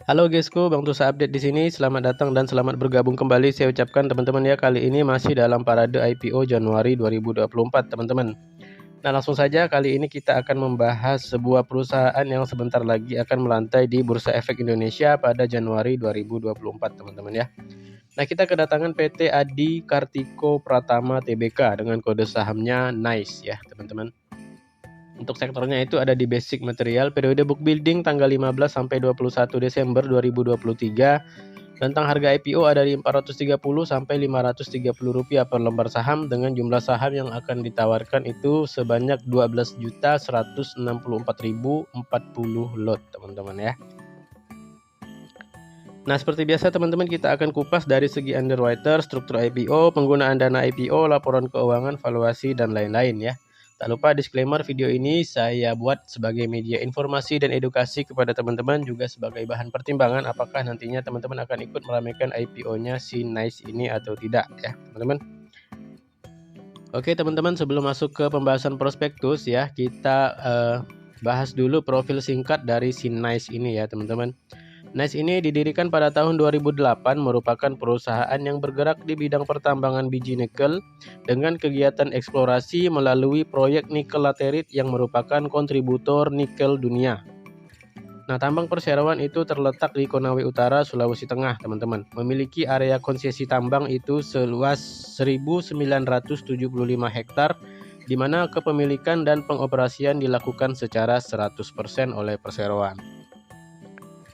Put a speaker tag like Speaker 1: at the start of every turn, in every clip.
Speaker 1: Halo guysku, Bang Tusa update di sini. Selamat datang dan selamat bergabung kembali. Saya ucapkan teman-teman ya, kali ini masih dalam parade IPO Januari 2024, teman-teman. Nah, langsung saja kali ini kita akan membahas sebuah perusahaan yang sebentar lagi akan melantai di Bursa Efek Indonesia pada Januari 2024, teman-teman ya. Nah, kita kedatangan PT Adi Kartiko Pratama Tbk dengan kode sahamnya NICE ya, teman-teman. Untuk sektornya itu ada di basic material, periode book building tanggal 15 sampai 21 Desember 2023. Tentang harga IPO ada di 430 sampai 530 rupiah per lembar saham dengan jumlah saham yang akan ditawarkan itu sebanyak 12.164.040 lot, teman-teman ya. Nah, seperti biasa teman-teman, kita akan kupas dari segi underwriter, struktur IPO, penggunaan dana IPO, laporan keuangan, valuasi, dan lain-lain ya. Tak lupa disclaimer, video ini saya buat sebagai media informasi dan edukasi kepada teman-teman, juga sebagai bahan pertimbangan apakah nantinya teman-teman akan ikut meramaikan IPO-nya si NICE ini atau tidak ya, teman-teman. Oke teman-teman, sebelum masuk ke pembahasan prospektus ya, kita bahas dulu profil singkat dari si NICE ini ya, teman-teman. NICE ini didirikan pada tahun 2008, merupakan perusahaan yang bergerak di bidang pertambangan biji nikel dengan kegiatan eksplorasi melalui proyek nikel laterit yang merupakan kontributor nikel dunia. Nah, tambang perseroan itu terletak di Konawe Utara, Sulawesi Tengah, teman-teman. Memiliki area konsesi tambang itu seluas 1975 hektar, di mana kepemilikan dan pengoperasian dilakukan secara 100% oleh perseroan.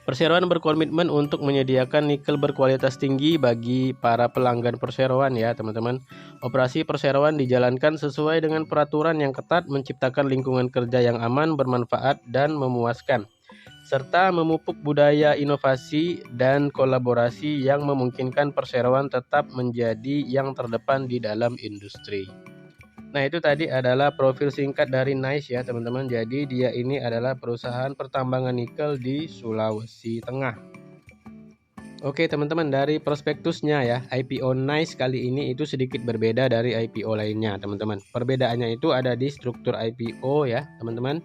Speaker 1: Perseroan berkomitmen untuk menyediakan nikel berkualitas tinggi bagi para pelanggan perseroan ya, teman-teman. Operasi perseroan dijalankan sesuai dengan peraturan yang ketat, menciptakan lingkungan kerja yang aman, bermanfaat, dan memuaskan, serta memupuk budaya inovasi dan kolaborasi yang memungkinkan perseroan tetap menjadi yang terdepan di dalam industri. Nah, itu tadi adalah profil singkat dari NICE ya, teman-teman. Jadi dia ini adalah perusahaan pertambangan nikel di Sulawesi Tengah. Oke teman-teman, dari prospektusnya ya, IPO NICE kali ini itu sedikit berbeda dari IPO lainnya, teman-teman. Perbedaannya itu ada di struktur IPO ya, teman-teman.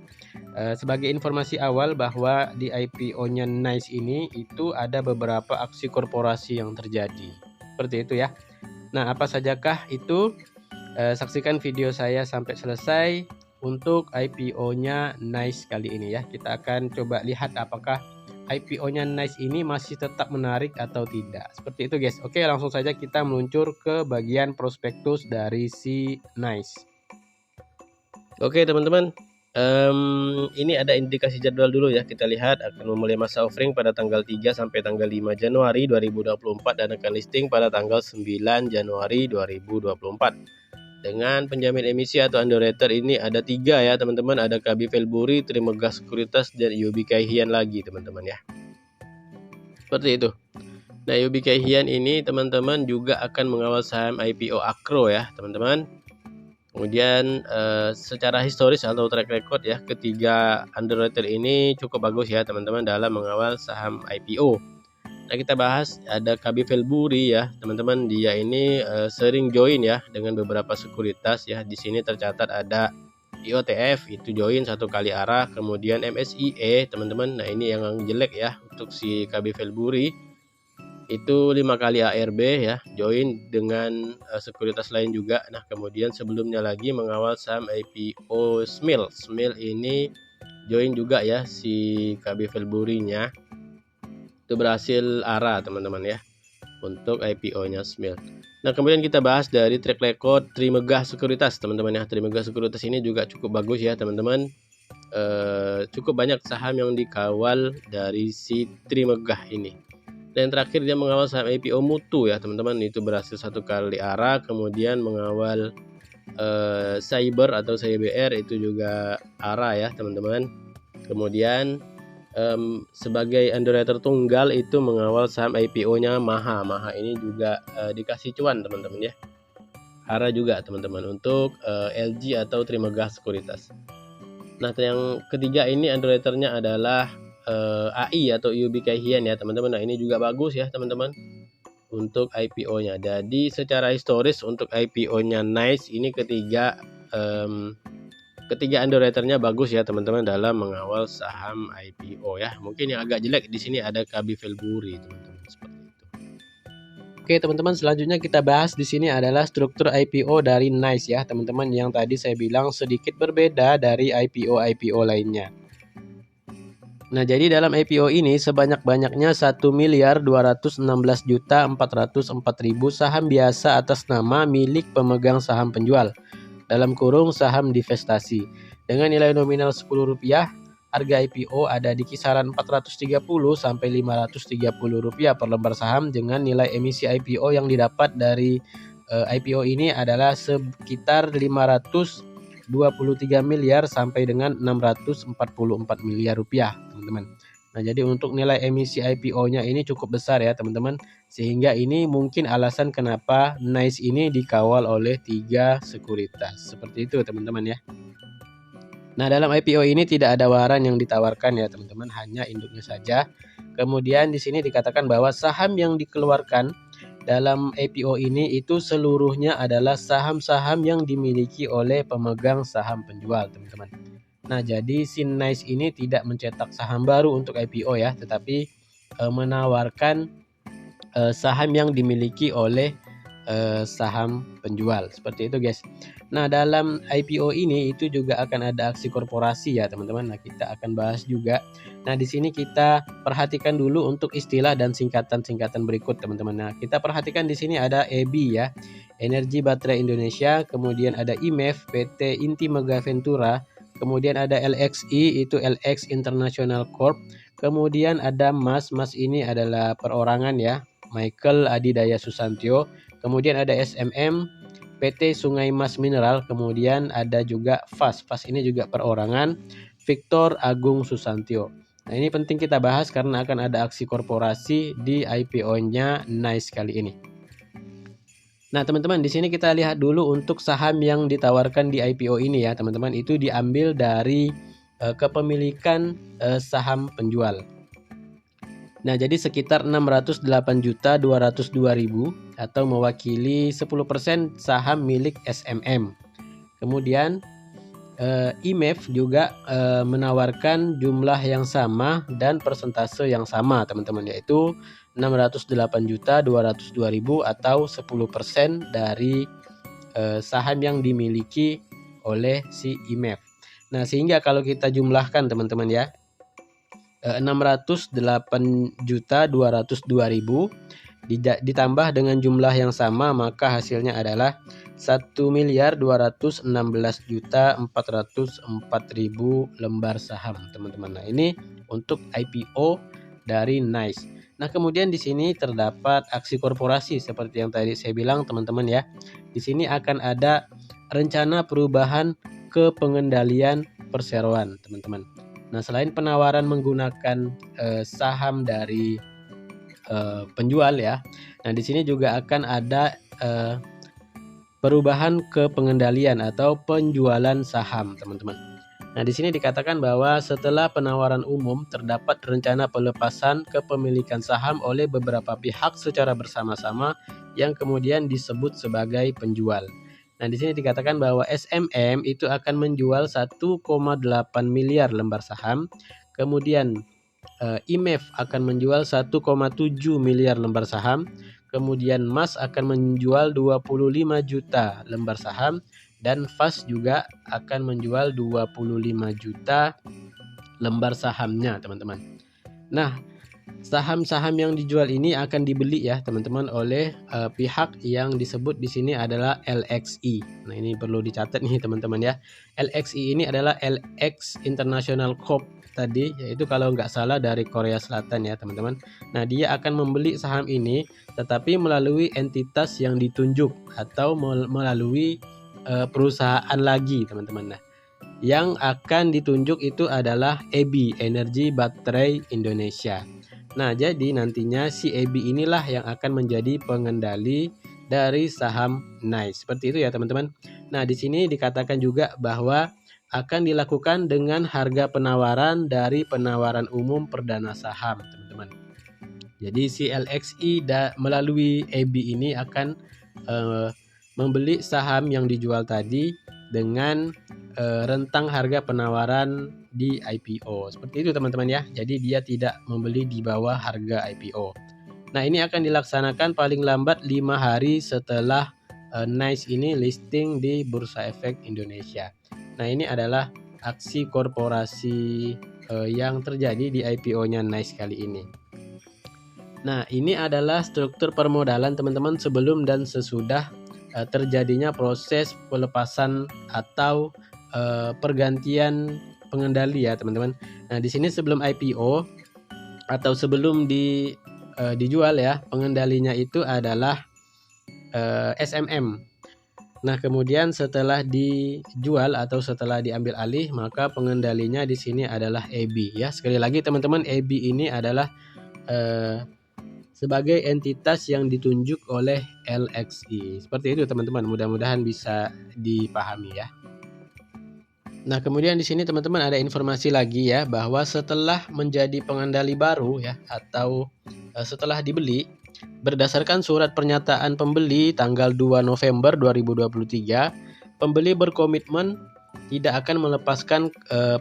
Speaker 1: Sebagai informasi awal bahwa di IPO-nya NICE ini itu ada beberapa aksi korporasi yang terjadi. Seperti itu ya. Nah, apa sajakah itu? Saksikan video saya sampai selesai untuk IPO-nya NICE kali ini ya. Kita akan coba lihat apakah IPO-nya NICE ini masih tetap menarik atau tidak. Seperti itu guys. Oke, langsung saja kita meluncur ke bagian prospektus dari si NICE. Oke teman-teman, ini ada indikasi jadwal dulu ya. Kita lihat akan memulai masa offering pada tanggal 3 sampai tanggal 5 Januari 2024 dan akan listing pada tanggal 9 Januari 2024. Dengan penjamin emisi atau underwriter ini ada 3 ya teman-teman. Ada KB Velburi, Trimegah Sekuritas, dan UOB Kay Hian lagi teman-teman ya. Seperti itu. Nah, UOB Kay Hian ini teman-teman juga akan mengawal saham IPO Akro ya teman-teman. Kemudian secara historis atau track record ya, ketiga underwriter ini cukup bagus ya teman-teman dalam mengawal saham IPO. Nah, kita bahas ada KB Velburi ya teman-teman. Dia ini sering join ya dengan beberapa sekuritas ya. Di sini tercatat ada IOTF itu join 1 kali arah, kemudian MSIE teman-teman. Nah, ini yang jelek ya untuk si KB Velburi. Itu 5 kali ARB ya, join dengan sekuritas lain juga. Nah, kemudian sebelumnya lagi mengawal saham IPO SMIL. SMIL ini join juga ya si KB Velburi-nya. Itu berhasil arah teman-teman ya untuk IPO-nya SMIL. Nah, kemudian kita bahas dari track record Trimegah Sekuritas teman-teman ya. Trimegah Sekuritas ini juga cukup bagus ya teman-teman. Cukup banyak saham yang dikawal dari si Trimegah ini. Dan terakhir dia mengawal saham IPO Mutu ya teman-teman. Itu berhasil 1 kali arah. Kemudian mengawal Cyber atau CBR itu juga arah ya teman-teman. Kemudian sebagai underwriter tunggal itu mengawal saham IPO-nya Maha. Maha ini juga dikasih cuan teman-teman ya. Hara juga teman-teman untuk LG atau Trimegah Sekuritas. Nah, yang ketiga ini underwriternya adalah AI atau UOB Kay Hian ya teman-teman. Nah, ini juga bagus ya teman-teman untuk IPO-nya. Jadi secara historis untuk IPO-nya NICE ini ketiga underwriternya bagus ya teman-teman dalam mengawal saham IPO ya. Mungkin yang agak jelek di sini ada KB Velburi teman-teman, seperti itu. Oke teman-teman, selanjutnya kita bahas di sini adalah struktur IPO dari NICE ya teman-teman, yang tadi saya bilang sedikit berbeda dari IPO lainnya. Nah, jadi dalam IPO ini sebanyak-banyaknya 1.216.404.000 saham biasa atas nama milik pemegang saham penjual dalam kurung saham divestasi. Dengan nilai nominal Rp10, harga IPO ada di kisaran Rp430 sampai Rp530 per lembar saham, dengan nilai emisi IPO yang didapat dari IPO ini adalah sekitar 523 miliar sampai dengan 644 miliar rupiah, teman-teman. Nah, jadi untuk nilai emisi IPO-nya ini cukup besar ya, teman-teman. Sehingga ini mungkin alasan kenapa NICE ini dikawal oleh 3 sekuritas. Seperti itu, teman-teman ya. Nah, dalam IPO ini tidak ada waran yang ditawarkan ya, teman-teman, hanya induknya saja. Kemudian di sini dikatakan bahwa saham yang dikeluarkan dalam IPO ini itu seluruhnya adalah saham-saham yang dimiliki oleh pemegang saham penjual, teman-teman. Nah, jadi si NICE ini tidak mencetak saham baru untuk IPO ya, tetapi menawarkan saham yang dimiliki oleh saham penjual. Seperti itu, guys. Nah, dalam IPO ini itu juga akan ada aksi korporasi ya, teman-teman. Nah, kita akan bahas juga. Nah, di sini kita perhatikan dulu untuk istilah dan singkatan-singkatan berikut, teman-teman. Nah, kita perhatikan di sini ada EBI ya, Energi Baterai Indonesia, kemudian ada IMEF, PT Inti Mega Ventura, kemudian ada LXI, itu LX International Corp, kemudian ada MAS ini adalah perorangan ya, Michael Adidaya Susantyo, kemudian ada SMM, PT Sungai Mas Mineral, kemudian ada juga FAS ini juga perorangan, Victor Agung Susantyo. Nah, ini penting kita bahas karena akan ada aksi korporasi di IPO-nya NICE kali ini. Nah, teman-teman, di sini kita lihat dulu untuk saham yang ditawarkan di IPO ini ya, teman-teman, itu diambil dari kepemilikan saham penjual. Nah, jadi sekitar 608.202.000 atau mewakili 10% saham milik SMM. Kemudian IMEF juga menawarkan jumlah yang sama dan persentase yang sama, teman-teman, yaitu 608.202.000 atau 10% dari saham yang dimiliki oleh si IMEF. Nah, sehingga kalau kita jumlahkan, teman-teman ya, 608.202.000 ditambah dengan jumlah yang sama, maka hasilnya adalah 1.216.404.000 lembar saham, teman-teman. Nah, ini untuk IPO dari NICE. Nah, kemudian di sini terdapat aksi korporasi seperti yang tadi saya bilang, teman-teman ya. Di sini akan ada rencana perubahan kepengendalian perseroan, teman-teman. Nah, selain penawaran menggunakan saham dari penjual ya. Nah, di sini juga akan ada perubahan kepengendalian atau penjualan saham, teman-teman. Nah, di sini dikatakan bahwa setelah penawaran umum terdapat rencana pelepasan kepemilikan saham oleh beberapa pihak secara bersama-sama yang kemudian disebut sebagai penjual. Nah, di sini dikatakan bahwa SMM itu akan menjual 1,8 miliar lembar saham. Kemudian IMEF akan menjual 1,7 miliar lembar saham. Kemudian MAS akan menjual 25 juta lembar saham. Dan FAS juga akan menjual 25 juta lembar sahamnya, teman-teman. Nah, saham-saham yang dijual ini akan dibeli ya, teman-teman, oleh pihak yang disebut di sini adalah LXI. Nah, ini perlu dicatat nih, teman-teman ya. LXI ini adalah LX International Corp tadi, yaitu kalau nggak salah dari Korea Selatan ya, teman-teman. Nah, dia akan membeli saham ini tetapi melalui entitas yang ditunjuk atau melalui perusahaan lagi, teman-teman. Nah, yang akan ditunjuk itu adalah EBI, Energi Baterai Indonesia. Nah, jadi nantinya si EBI inilah yang akan menjadi pengendali dari saham NICE. Seperti itu ya, teman-teman. Nah, di sini dikatakan juga bahwa akan dilakukan dengan harga penawaran dari penawaran umum perdana saham, teman-teman. Jadi si LXI melalui EBI ini akan membeli saham yang dijual tadi dengan rentang harga penawaran di IPO. Seperti itu teman-teman ya. Jadi dia tidak membeli di bawah harga IPO. Nah, ini akan dilaksanakan paling lambat 5 hari setelah NICE ini listing di Bursa Efek Indonesia. Nah, ini adalah aksi korporasi yang terjadi di IPO-nya NICE kali ini. Nah, ini adalah struktur permodalan teman-teman sebelum dan sesudah terjadinya proses pelepasan atau pergantian pengendali ya teman-teman. Nah, di sini sebelum IPO atau sebelum dijual ya, pengendalinya itu adalah SMM. Nah, kemudian setelah dijual atau setelah diambil alih, maka pengendalinya di sini adalah EBI ya. Sekali lagi teman-teman, EBI ini adalah sebagai entitas yang ditunjuk oleh LXI. Seperti itu teman-teman, mudah-mudahan bisa dipahami ya. Nah, kemudian di sini teman-teman ada informasi lagi ya, bahwa setelah menjadi pengendali baru ya, atau setelah dibeli, berdasarkan surat pernyataan pembeli tanggal 2 November 2023, pembeli berkomitmen tidak akan melepaskan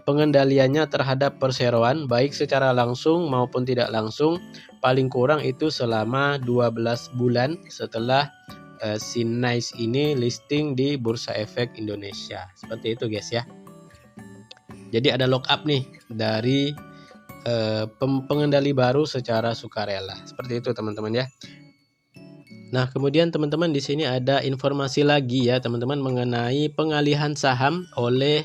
Speaker 1: pengendaliannya terhadap perseroan baik secara langsung maupun tidak langsung, paling kurang itu selama 12 bulan setelah si NICE ini listing di Bursa Efek Indonesia. Seperti itu guys ya. Jadi ada lock up nih dari pengendali baru secara sukarela. Seperti itu teman-teman ya. Nah, kemudian teman-teman di sini ada informasi lagi ya teman-teman mengenai pengalihan saham oleh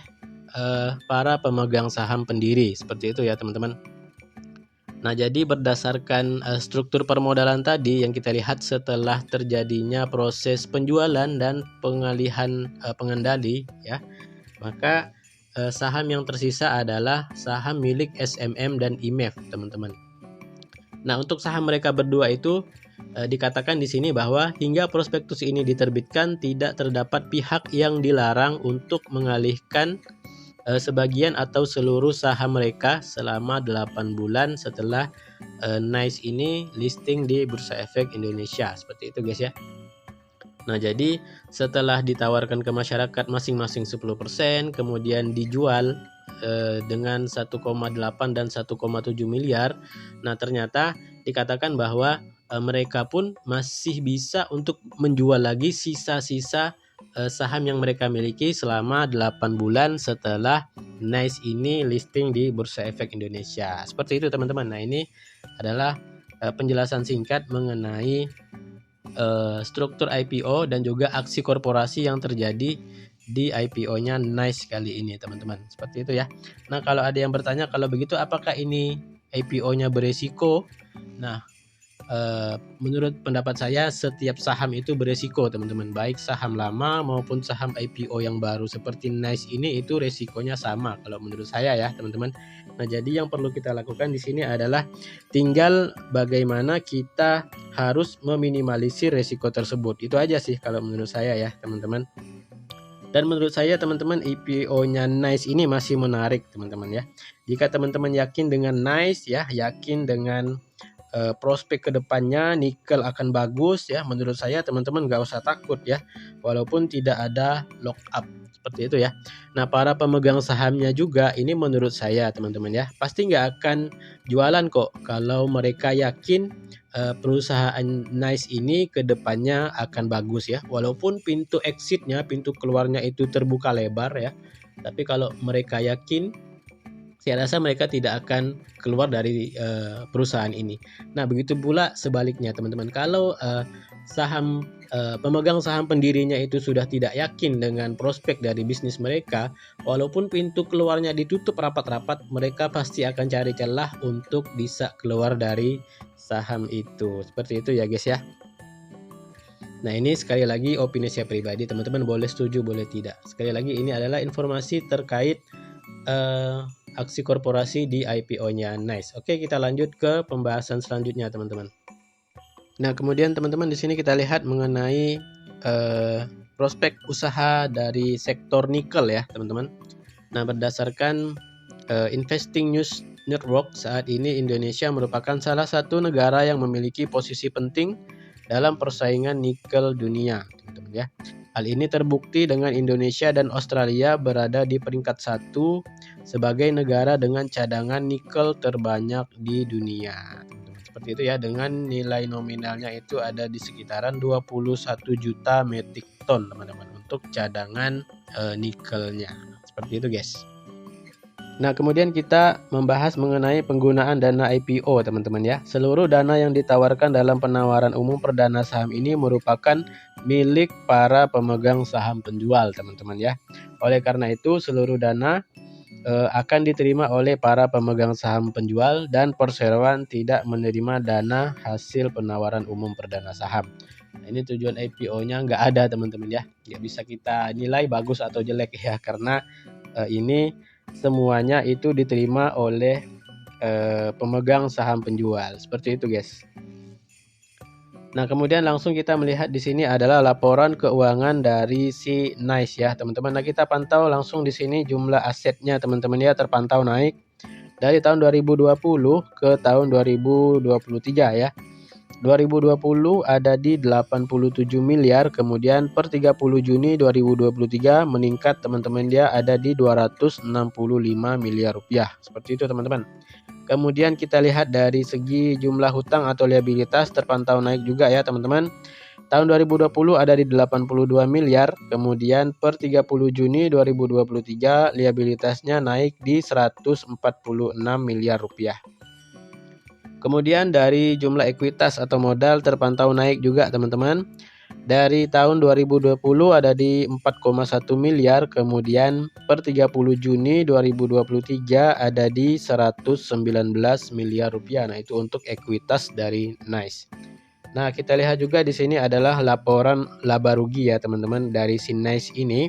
Speaker 1: para pemegang saham pendiri. Seperti itu ya teman-teman. Nah, jadi berdasarkan struktur permodalan tadi yang kita lihat setelah terjadinya proses penjualan dan pengalihan pengendali ya, maka saham yang tersisa adalah saham milik SMM dan IMEF, teman-teman. Nah, untuk saham mereka berdua itu dikatakan di sini bahwa hingga prospektus ini diterbitkan tidak terdapat pihak yang dilarang untuk mengalihkan sebagian atau seluruh saham mereka selama 8 bulan setelah NICE ini listing di Bursa Efek Indonesia. Seperti itu guys ya. Nah, jadi setelah ditawarkan ke masyarakat masing-masing 10%, kemudian dijual dengan 1,8 dan 1,7 miliar. Nah, ternyata dikatakan bahwa mereka pun masih bisa untuk menjual lagi sisa-sisa saham yang mereka miliki selama 8 bulan setelah NICE ini listing di Bursa Efek Indonesia. Seperti itu teman-teman. Nah, ini adalah penjelasan singkat mengenai struktur IPO dan juga aksi korporasi yang terjadi di IPO-nya NICE kali ini teman-teman. Seperti itu ya. Nah, kalau ada yang bertanya kalau begitu apakah ini IPO-nya beresiko? Nah, menurut pendapat saya setiap saham itu beresiko teman-teman, baik saham lama maupun saham IPO yang baru seperti NICE ini itu resikonya sama kalau menurut saya ya teman-teman. Nah, jadi yang perlu kita lakukan di sini adalah tinggal bagaimana kita harus meminimalisir resiko tersebut. Itu aja sih kalau menurut saya ya teman-teman. Dan menurut saya teman-teman IPO-nya NICE ini masih menarik teman-teman ya. Jika teman-teman yakin dengan NICE ya, yakin dengan prospek kedepannya nikel akan bagus ya, menurut saya teman-teman nggak usah takut ya, walaupun tidak ada lock up seperti itu ya. Nah, para pemegang sahamnya juga ini menurut saya teman-teman ya pasti nggak akan jualan kok kalau mereka yakin perusahaan NICE ini kedepannya akan bagus ya, walaupun pintu exitnya, pintu keluarnya itu terbuka lebar ya, tapi kalau mereka yakin, saya rasa mereka tidak akan keluar dari perusahaan ini. Nah, begitu pula sebaliknya teman-teman. Kalau pemegang saham pendirinya itu sudah tidak yakin dengan prospek dari bisnis mereka, walaupun pintu keluarnya ditutup rapat-rapat, mereka pasti akan cari celah untuk bisa keluar dari saham itu. Seperti itu ya guys ya. Nah, ini sekali lagi opini saya pribadi, teman-teman boleh setuju boleh tidak. Sekali lagi ini adalah informasi terkait aksi korporasi di IPO-nya NICE. Oke, kita lanjut ke pembahasan selanjutnya, teman-teman. Nah, kemudian teman-teman di sini kita lihat mengenai prospek usaha dari sektor nikel ya, teman-teman. Nah, berdasarkan Investing News Network, saat ini Indonesia merupakan salah satu negara yang memiliki posisi penting dalam persaingan nikel dunia, teman-teman ya. Hal ini terbukti dengan Indonesia dan Australia berada di peringkat 1 sebagai negara dengan cadangan nikel terbanyak di dunia. Seperti itu ya, dengan nilai nominalnya itu ada di sekitaran 21 juta metric ton teman-teman untuk cadangan nikelnya. Seperti itu guys. Nah, kemudian kita membahas mengenai penggunaan dana IPO teman-teman ya. Seluruh dana yang ditawarkan dalam penawaran umum perdana saham ini merupakan milik para pemegang saham penjual teman-teman ya. Oleh karena itu seluruh dana akan diterima oleh para pemegang saham penjual dan perseroan tidak menerima dana hasil penawaran umum perdana saham. Nah, ini tujuan IPO-nya nggak ada teman-teman ya. Nggak bisa kita nilai bagus atau jelek ya, karena ini semuanya itu diterima oleh pemegang saham penjual. Seperti itu guys. Nah, kemudian langsung kita melihat di sini adalah laporan keuangan dari si NICE ya, teman-teman. Nah, kita pantau langsung di sini jumlah asetnya teman-teman ya, terpantau naik dari tahun 2020 ke tahun 2023 ya. 2020 ada di 87 miliar, kemudian per 30 Juni 2023 meningkat teman-teman dia ada di 265 miliar rupiah. Seperti itu teman-teman. Kemudian kita lihat dari segi jumlah hutang atau liabilitas terpantau naik juga ya teman-teman. Tahun 2020 ada di 82 miliar, kemudian per 30 Juni 2023 liabilitasnya naik di 146 miliar rupiah. Kemudian dari jumlah ekuitas atau modal terpantau naik juga teman-teman. Dari tahun 2020 ada di 4,1 miliar, kemudian per 30 Juni 2023 ada di 119 miliar rupiah. Nah, itu untuk ekuitas dari NICE. Nah, kita lihat juga di sini adalah laporan laba rugi ya teman-teman dari si NICE ini.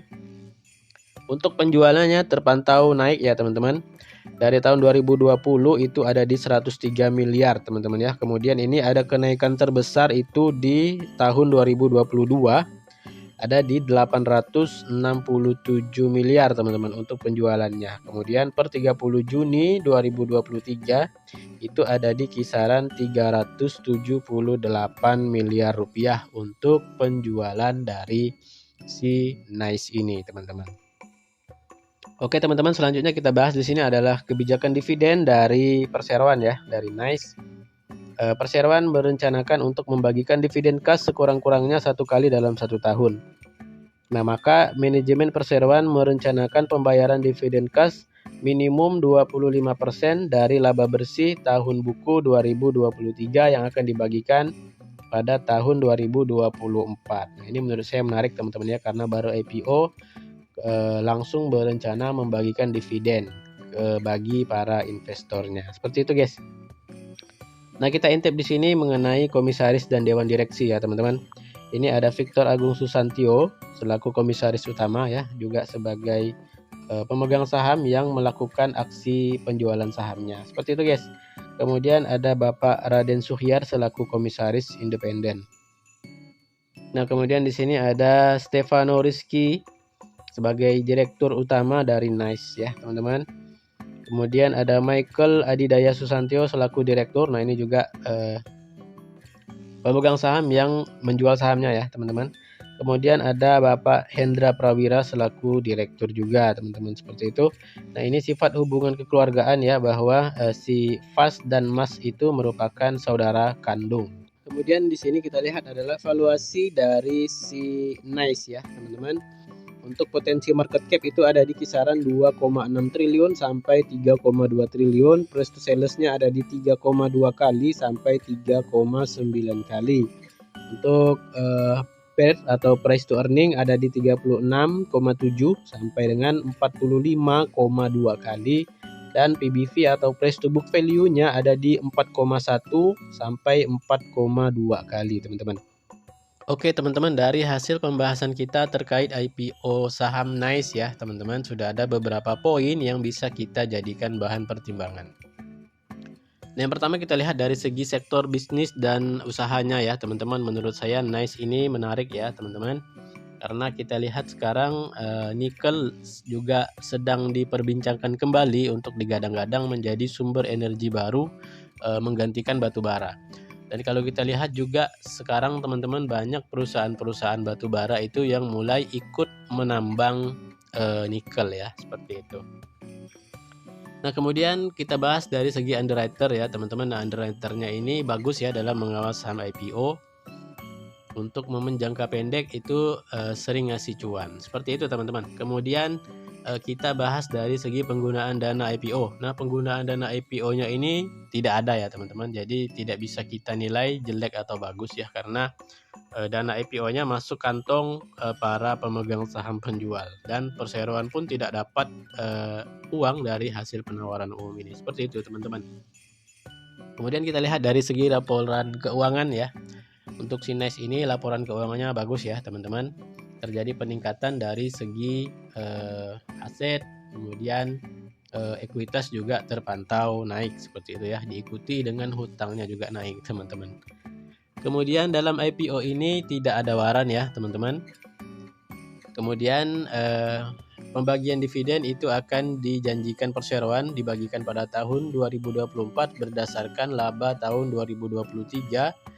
Speaker 1: Untuk penjualannya terpantau naik ya teman-teman. Dari tahun 2020 itu ada di 103 miliar teman-teman ya. Kemudian ini ada kenaikan terbesar itu di tahun 2022 ada di 867 miliar teman-teman untuk penjualannya. Kemudian per 30 Juni 2023 itu ada di kisaran 378 miliar rupiah untuk penjualan dari si NICE ini teman-teman. Oke teman-teman, selanjutnya kita bahas di sini adalah kebijakan dividen dari perseroan ya, dari NICE. Perseroan merencanakan untuk membagikan dividen kas sekurang-kurangnya 1 kali dalam 1 tahun. Nah, maka manajemen perseroan merencanakan pembayaran dividen kas minimum 25% dari laba bersih tahun buku 2023 yang akan dibagikan pada tahun 2024. Nah, ini menurut saya menarik teman-teman ya, karena baru IPO langsung berencana membagikan dividen bagi para investornya. Seperti itu guys. Nah, kita intip di sini mengenai komisaris dan dewan direksi ya teman-teman. Ini ada Victor Agung Susantyo selaku komisaris utama ya, juga sebagai pemegang saham yang melakukan aksi penjualan sahamnya. Seperti itu guys. Kemudian ada Bapak Raden Suhyar selaku komisaris independen. Nah, kemudian di sini ada Stefano Rizky sebagai direktur utama dari NICE ya teman-teman. Kemudian ada Michael Adidaya Susantyo selaku direktur. Nah, ini juga pemegang saham yang menjual sahamnya ya teman-teman. Kemudian ada Bapak Hendra Prawira selaku direktur juga teman-teman, seperti itu. Nah, ini sifat hubungan kekeluargaan ya, bahwa si Fas dan Mas itu merupakan saudara kandung. Kemudian di sini kita lihat adalah valuasi dari si NICE ya teman-teman. Untuk potensi market cap itu ada di kisaran 2,6 triliun sampai 3,2 triliun. Price to salesnya ada di 3,2 kali sampai 3,9 kali. Untuk PER atau price to earning ada di 36,7 sampai dengan 45,2 kali. Dan PBV atau price to book value-nya ada di 4,1 sampai 4,2 kali teman-teman. Oke teman-teman, dari hasil pembahasan kita terkait IPO saham NICE ya teman-teman, sudah ada beberapa poin yang bisa kita jadikan bahan pertimbangan. Nah, yang pertama kita lihat dari segi sektor bisnis dan usahanya ya teman-teman. Menurut saya NICE ini menarik ya teman-teman, karena kita lihat sekarang nikel juga sedang diperbincangkan kembali untuk digadang-gadang menjadi sumber energi baru menggantikan batu bara. Dan kalau kita lihat juga sekarang teman-teman, banyak perusahaan-perusahaan batu bara itu yang mulai ikut menambang nikel ya, seperti itu. Nah, kemudian kita bahas dari segi underwriter ya teman-teman. Nah, underwriternya ini bagus ya dalam mengawal saham IPO. Untuk momen jangka pendek itu sering ngasih cuan, seperti itu teman-teman. Kemudian kita bahas dari segi penggunaan dana IPO. Nah, penggunaan dana IPO-nya ini tidak ada ya teman-teman, jadi tidak bisa kita nilai jelek atau bagus ya, karena dana IPO-nya masuk kantong para pemegang saham penjual, dan perseroan pun tidak dapat uang dari hasil penawaran umum ini, seperti itu teman-teman. Kemudian kita lihat dari segi laporan keuangan ya. Untuk si Nice ini laporan keuangannya bagus ya teman-teman. Terjadi peningkatan dari segi aset, kemudian ekuitas juga terpantau naik seperti itu ya. Diikuti dengan hutangnya juga naik teman-teman. Kemudian dalam IPO ini tidak ada waran ya teman-teman. Kemudian pembagian dividen itu akan dijanjikan perseroan dibagikan pada tahun 2024 berdasarkan laba tahun 2023.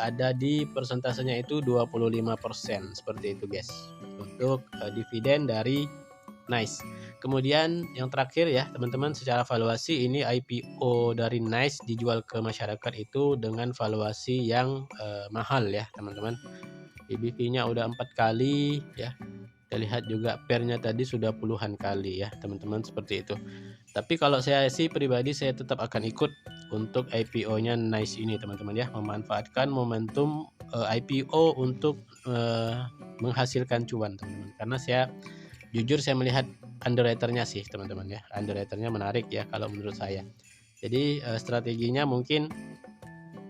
Speaker 1: Ada di persentasenya itu 25%, seperti itu guys, untuk dividen dari Nice. Kemudian yang terakhir ya teman-teman, secara valuasi ini IPO dari Nice dijual ke masyarakat itu dengan valuasi yang mahal ya teman-teman. EBV-nya udah 4 kali ya. Kita lihat juga pernya tadi sudah puluhan kali ya teman-teman, seperti itu. Tapi kalau saya sih pribadi, saya tetap akan ikut untuk IPO-nya Nice ini teman-teman ya, memanfaatkan momentum IPO untuk menghasilkan cuan teman-teman. Karena saya jujur saya melihat underwriter-nya sih teman-teman ya, underwriter-nya menarik ya kalau menurut saya. Jadi strateginya mungkin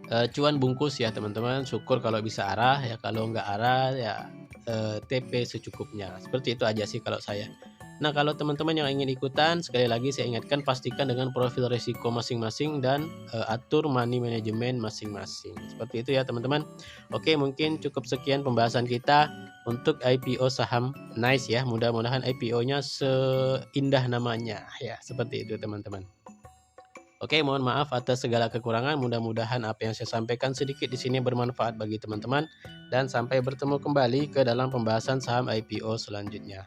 Speaker 1: cuan bungkus ya teman-teman, syukur kalau bisa arah ya, kalau nggak arah ya TP secukupnya, seperti itu aja sih kalau saya. Nah, kalau teman-teman yang ingin ikutan, sekali lagi saya ingatkan, pastikan dengan profil risiko masing-masing dan atur money management masing-masing. Seperti itu ya teman-teman. Oke, mungkin cukup sekian pembahasan kita untuk IPO saham Nice ya. Mudah-mudahan IPO-nya seindah namanya ya, seperti itu teman-teman. Oke, mohon maaf atas segala kekurangan. Mudah-mudahan apa yang saya sampaikan sedikit di sini bermanfaat bagi teman-teman, dan sampai bertemu kembali ke dalam pembahasan saham IPO selanjutnya.